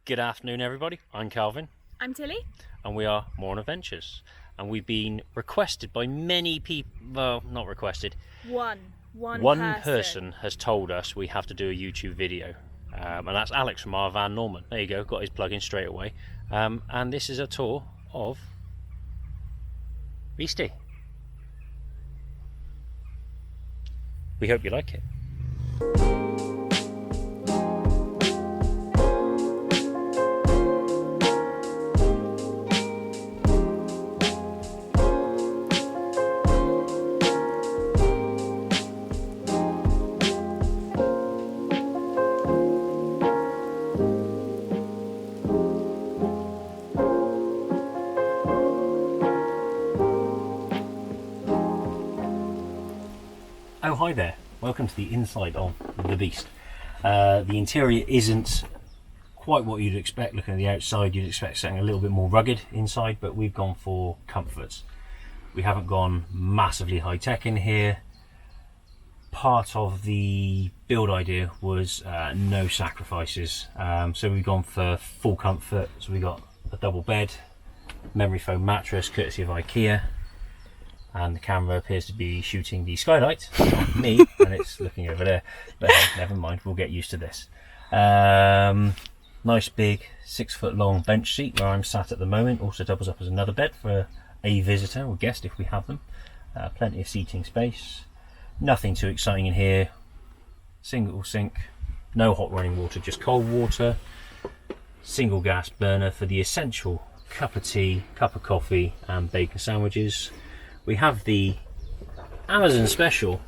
Good afternoon, everybody. I'm Calvin. I'm Tilly. And we are More on Adventures. And we've been requested by many people, well, not requested. One person has told us we have to do a YouTube video. And that's Alex from our Van Norman. There you go, got his plug in straight away. And this is a tour of Beasty. We hope you like it. Oh, hi there. Welcome to the inside of the Beast. The interior isn't quite what you'd expect. Looking at the outside, you'd expect something a little bit more rugged inside, but we've gone for comforts. We haven't gone massively high tech in here. Part of the build idea was no sacrifices. So we've gone for full comfort. So we got a double bed, memory foam mattress, courtesy of IKEA. And the camera appears to be shooting the skylight on me, and it's looking over there. But never mind, we'll get used to this. Nice big 6 foot long bench seat where I'm sat at the moment. Also doubles up as another bed for a visitor or guest if we have them. Plenty of seating space. Nothing too exciting in here. Single sink, no hot running water, just cold water. Single gas burner for the essential cup of tea, cup of coffee and bacon sandwiches. We have the Amazon special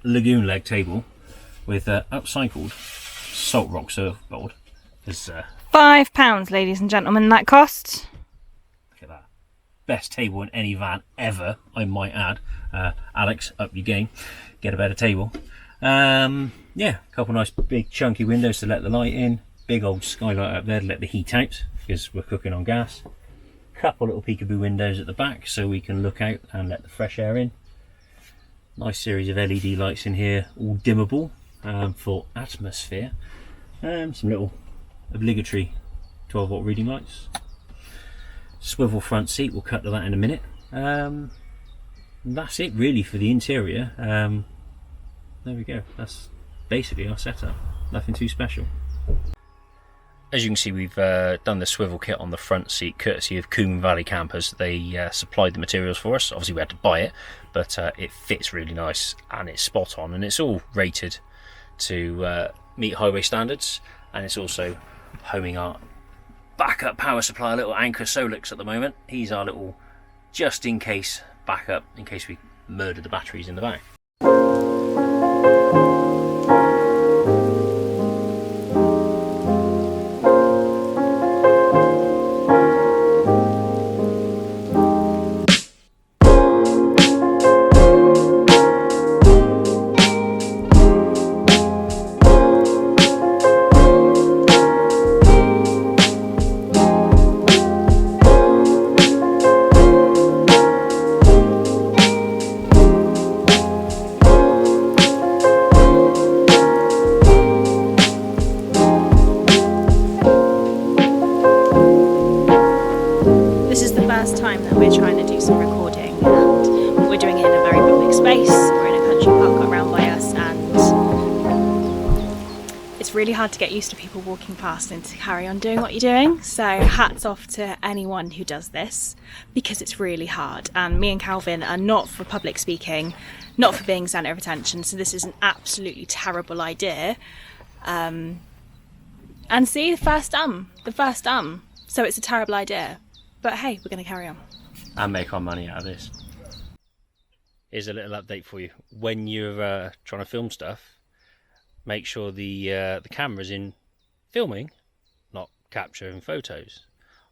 lagoon leg table with upcycled salt rock surfboard. £5, ladies and gentlemen, that costs. Look at that. Best table in any van ever, I might add. Alex, up your game. Get a better table. Yeah, a couple nice big chunky windows to let the light in. Big old skylight up there to let the heat out because we're cooking on gas. Couple little peekaboo windows at the back so we can look out and let the fresh air in. Nice series of LED lights in here, all dimmable for atmosphere. Some little obligatory 12-volt reading lights. Swivel front seat, we'll cut to that in a minute. That's it really for the interior. There we go, that's basically our setup. Nothing too special. As you can see, we've done the swivel kit on the front seat courtesy of Coombe Valley Campers. They supplied the materials for us. Obviously we had to buy it, but it fits really nice and it's spot on, and it's all rated to meet highway standards, and it's also homing our backup power supply, a little Anchor Solix at the moment. He's our little just in case backup, in case we murder the batteries in the back. Time that we're trying to do some recording, and we're doing it in a very public space. We're in a country park got around by us, and it's really hard to get used to people walking past and to carry on doing what you're doing. So hats off to anyone who does this, because it's really hard. And me and Calvin are not for public speaking, not for being centre of attention, so this is an absolutely terrible idea. And see, the first so it's a terrible idea. But hey, we're going to carry on. And make our money out of this. Here's a little update for you. When you're trying to film stuff, make sure the camera's in filming, not capturing photos.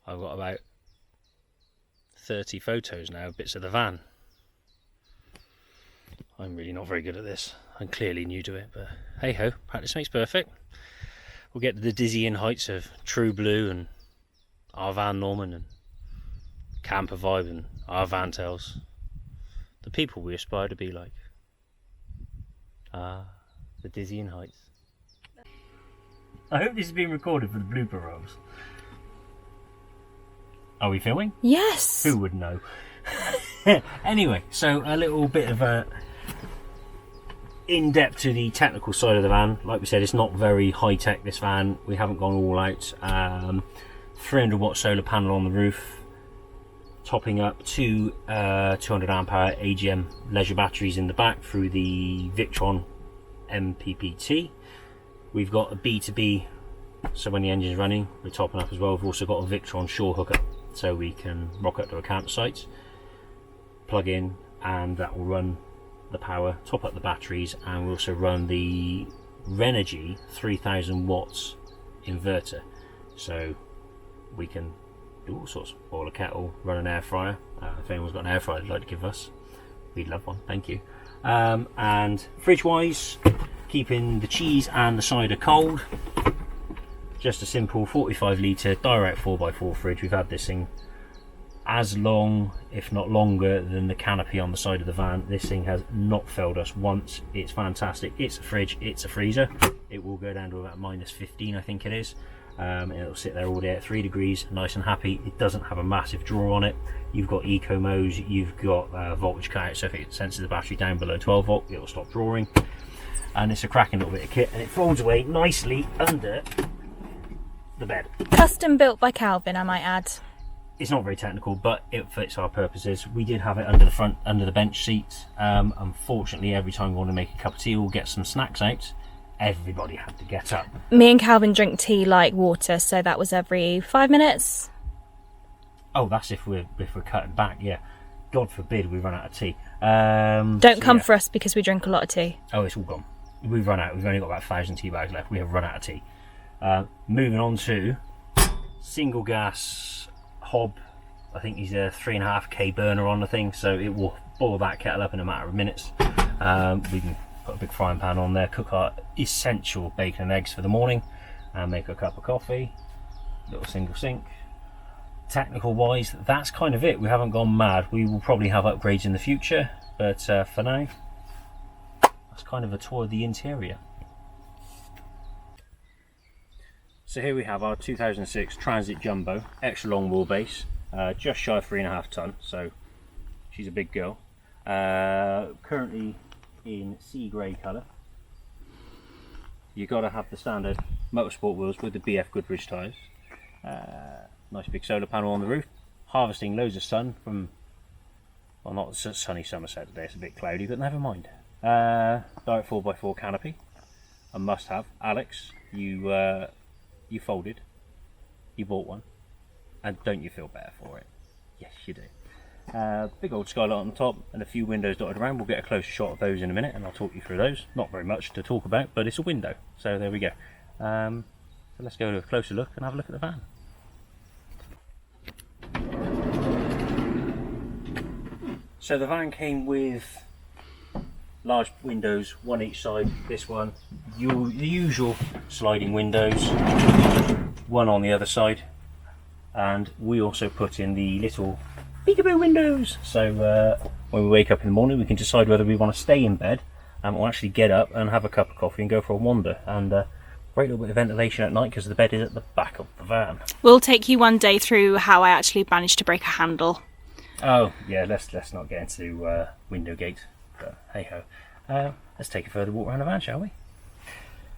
I've got about 30 photos now, bits of the van. I'm really not very good at this. I'm clearly new to it, but hey ho, practice makes perfect. We'll get to the dizzying heights of True Blue and our Van Norman and Camper Vibe and our Van Tales. The people we aspire to be like. Ah, the dizzying heights. I hope this is being recorded for the blooper rolls. Are we filming? Yes. Who would know? Anyway, so a little bit of a in-depth to the technical side of the van. Like we said, it's not very high-tech, this van. We haven't gone all out. 300 watt solar panel on the roof, topping up two 200 amp hour AGM leisure batteries in the back through the Victron MPPT. We've got a B2B, so when the engine's running, we're topping up as well. We've also got a Victron shore hookup, so we can rock up to a campsite, plug in, and that will run the power, top up the batteries, and we also run the Renogy 3000 watts inverter, so we can do all sorts. Boil a kettle, run an air fryer. If anyone's got an air fryer they'd like to give us, we'd love one, thank you. And fridge wise, keeping the cheese and the cider cold. Just a simple 45 litre direct 4x4 fridge. We've had this thing as long, if not longer, than the canopy on the side of the van. This thing has not failed us once. It's fantastic. It's a fridge, it's a freezer. It will go down to about -15, I think it is. It'll sit there all day at 3 degrees, nice and happy. It doesn't have a massive draw on it. You've got eco modes, you've got voltage cutout, so if it senses the battery down below 12 volt, it'll stop drawing. And it's a cracking little bit of kit, and it folds away nicely under the bed. Custom built by Calvin, I might add. It's not very technical, but it fits our purposes. We did have it under the front, under the bench seats. Unfortunately, every time we want to make a cup of tea or get some snacks out, everybody had to get up. Me and Calvin drink tea like water, so that was every 5 minutes. Oh, that's if we're cutting back, yeah. God forbid we run out of tea. Don't come for us because we drink a lot of tea. Oh, it's all gone. We've run out. We've only got about 1,000 tea bags left. We have run out of tea. Moving on to single gas hob. I think he's a 3.5k burner on the thing, so it will boil that kettle up in a matter of minutes. We can put a big frying pan on there, cook our essential bacon and eggs for the morning, and make a cup of coffee. Little single sink. Technical wise, that's kind of it. We haven't gone mad. We will probably have upgrades in the future, but for now, that's kind of a tour of the interior. So here we have our 2006 Transit Jumbo, extra long wheelbase, just shy of 3.5 tonne, so she's a big girl. Currently in sea grey colour. You've got to have the standard motorsport wheels with the BF Goodrich tyres. Nice big solar panel on the roof, harvesting loads of sun from, well, not sunny Somerset today, it's a bit cloudy, but never mind. Direct 4x4 canopy, a must have. Alex, you folded, you bought one, and don't you feel better for it? Yes, you do. Big old skylight on the top and a few windows dotted around. We'll get a closer shot of those in a minute and I'll talk you through those. Not very much to talk about, but it's a window, so there we go. So let's go to a closer look and have a look at the van. So the van came with large windows, one each side. This one, the usual sliding windows, one on the other side, and we also put in the little peekaboo windows, so when we wake up in the morning we can decide whether we want to stay in bed or actually get up and have a cup of coffee and go for a wander. And great little bit of ventilation at night because the bed is at the back of the van. We'll take you one day through how I actually managed to break a handle. Oh yeah, let's not get into window gate, but hey ho. Let's take a further walk around the van, shall we?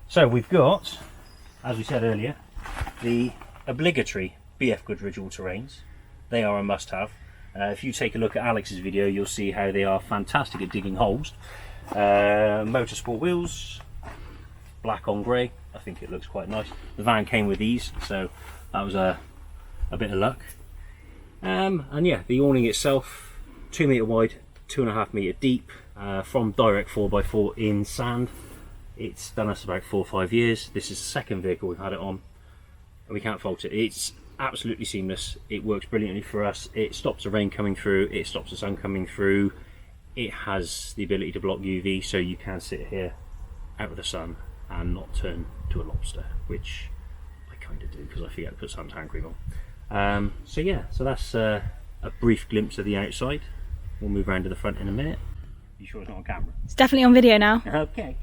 So we've got, as we said earlier, the obligatory BF Goodrich all-terrains. They are a must-have. If you take a look at Alex's video, you'll see how they are fantastic at digging holes. Motorsport wheels, black on grey. I think it looks quite nice. The van came with these, so that was a bit of luck. And yeah, the awning itself, 2 metre wide, 2.5 metre deep, from direct 4x4 in sand. It's done us about 4 or 5 years. This is the second vehicle we've had it on, and we can't fault it. It's absolutely seamless. It works brilliantly for us. It stops the rain coming through, it stops the sun coming through. It has the ability to block UV, so you can sit here out of the sun and not turn to a lobster, which I kind of do because I forget to put suntan cream on. So yeah, so that's a brief glimpse of the outside. We'll move around to the front in a minute. You sure it's not on camera? It's definitely on video now. Okay.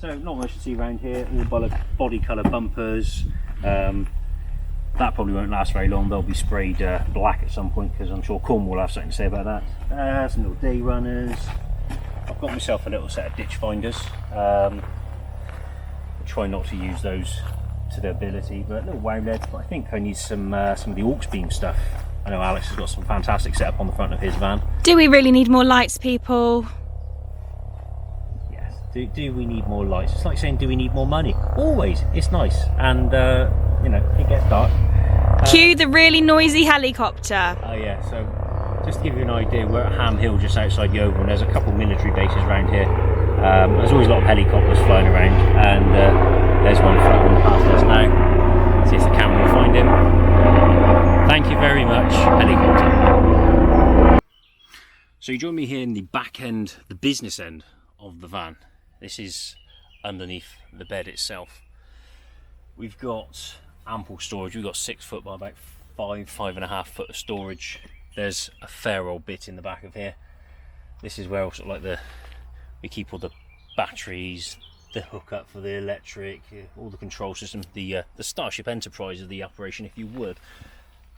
So not much to see around here. All body colour bumpers. That probably won't last very long. They'll be sprayed black at some point, because I'm sure Cornwall will have something to say about that. Some little day runners. I've got myself a little set of ditch finders. I try not to use those to their ability, but little wow leads. But I think I need some of the aux beam stuff. I know Alex has got some fantastic setup on the front of his van. Do we really need more lights, people? Yes. Do we need more lights? It's like saying, do we need more money? Always. It's nice, and you know, it gets dark. Cue the really noisy helicopter. Oh yeah. So just to give you an idea, we're at Ham Hill, just outside the Oval, and there's a couple military bases around here. There's always a lot of helicopters flying around, and there's one flying past us now. See if the camera will find him. Thank you very much, helicopter. So you join me here in the back end, the business end of the van. This is underneath the bed itself. We've got ample storage. We've got 6 foot by about 5.5 foot of storage. There's a fair old bit in the back of here. This is where sort of like we keep all the batteries, the hookup for the electric, all the control system, the Starship Enterprise of the operation, if you would.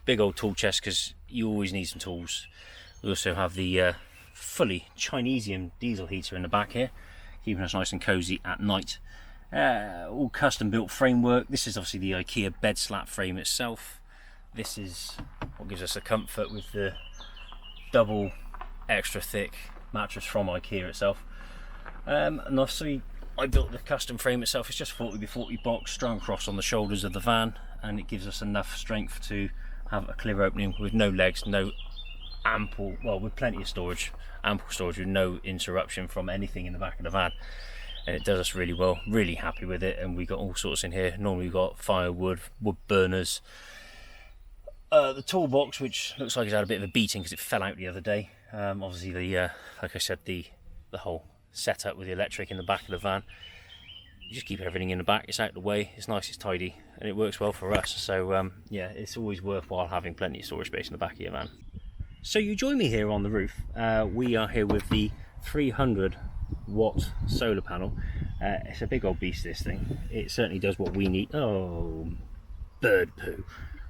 Big old tool chest, because you always need some tools. We also have the fully Chinesium diesel heater in the back here, keeping us nice and cozy at night. All custom built framework. This is obviously the IKEA bed slat frame itself. This is what gives us the comfort with the double extra thick mattress from IKEA itself. And obviously I built the custom frame itself. It's just 40x40 box strung across on the shoulders of the van, and it gives us enough strength to have a clear opening with no legs, with plenty of storage, ample storage with no interruption from anything in the back of the van. And it does us really well, really happy with it. And we got all sorts in here. Normally we've got firewood, wood burners, the toolbox, which looks like it's had a bit of a beating because it fell out the other day. Obviously like I said, the whole setup with the electric in the back of the van. You just keep everything in the back, it's out of the way, it's nice, it's tidy, and it works well for us. So yeah, it's always worthwhile having plenty of storage space in the back of your van. So you join me here on the roof. We are here with the 300 watt solar panel. It's a big old beast, this thing. It certainly does what we need. Oh, bird poo. I'm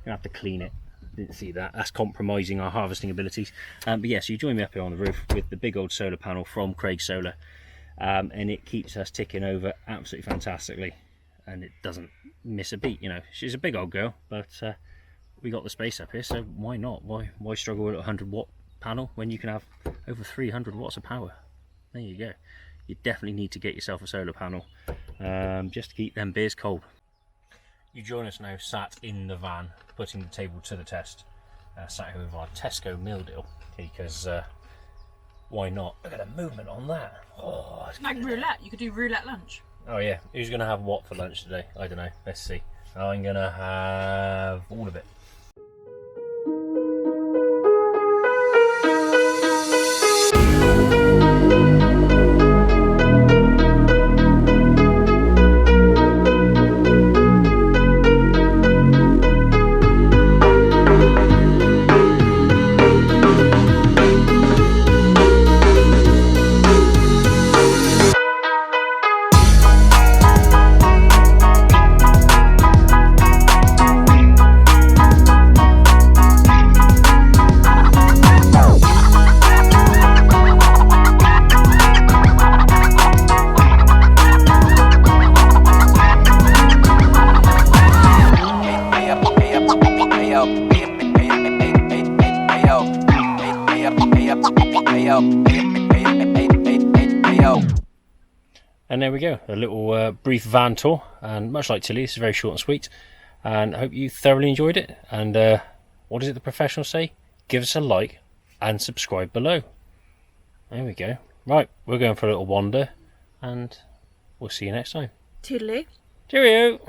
gonna have to clean it. Didn't see that. That's compromising our harvesting abilities. But yes, yeah, so you join me up here on the roof with the big old solar panel from Craig Solar. And it keeps us ticking over absolutely fantastically, and it doesn't miss a beat. You know, she's a big old girl, but we got the space up here, so why not? Why struggle with a 100 watt panel when you can have over 300 watts of power? There you go. You definitely need to get yourself a solar panel, just to keep them beers cold. You join us now sat in the van, putting the table to the test. Sat here with our Tesco meal deal, because why not? Look at the movement on that. Oh, it's like roulette. You could do roulette lunch. Oh yeah. Who's going to have what for lunch today? I don't know. Let's see. I'm going to have all of it. And there we go, a little brief van tour, and much like Tilly, this is very short and sweet, and I hope you thoroughly enjoyed it. And what does it the professionals say? Give us a like and subscribe below. There we go. Right, we're going for a little wander, and we'll see you next time. Toodaloo. Cheerio!